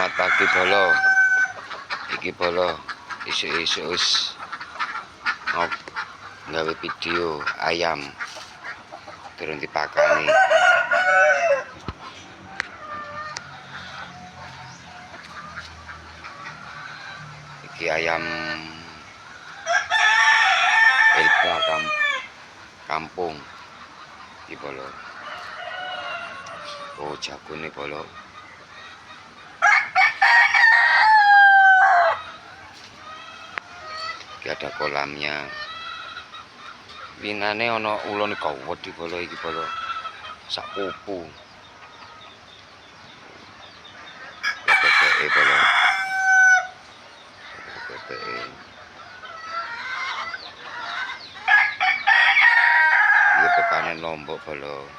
Selamat pagi Bolo. Iki Bolo isuk-isuk wis nggawe video ayam turun dipakani. Iki ayam Elba kampung iki Bolo. Oh jagone Bolo. Iki ada kolamnya. Winane ana ulone gawedhe Bolo iki Bolo. Sak pupu. Bebeke Bolo. Bebeke. Iki pepanen lombok Bolo.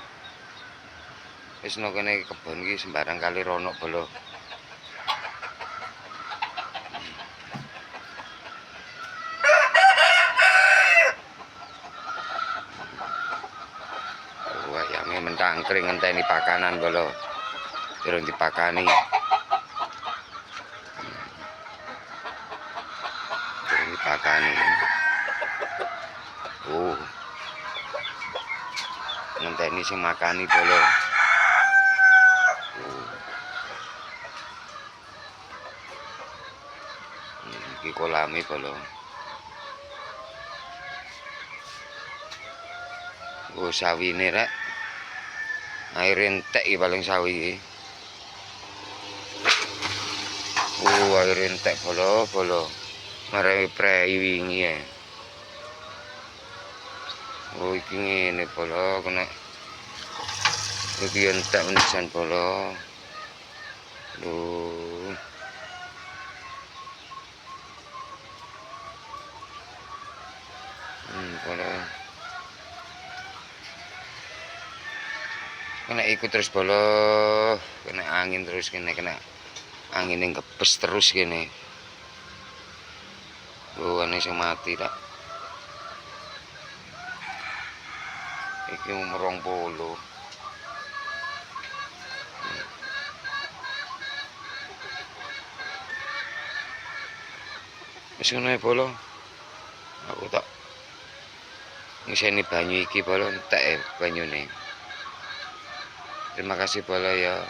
Wis no kene kebon iki sembarang kali rono Bolo. Ayame mentangkring ngenteni pakanan Bolo. Durung dipakani. Durung dipakani. Ngenteni sing makani Bolo. Iki kolame Bolo. Sawine rek. Air entek iki paling sawi iki. Air entek Bolo. Marai prei wingi ya. Iki ngene Bolo, kena iki entek menisan Bolo. Bolo. Kena ikut terus Bolo, kena angin terus kena angin yang ngebes terus gini. Ini sing mati tak. Iki umur 20. Wis ngono Bolo. Aku tak ngiseni banyu iki Bolo, entek banyune. Terima kasih Bolo ya.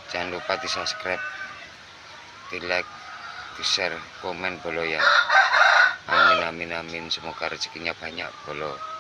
Jangan lupa di subscribe, di like, di share, komen Bolo ya. Amin amin amin. Semoga rezekinya banyak Bolo.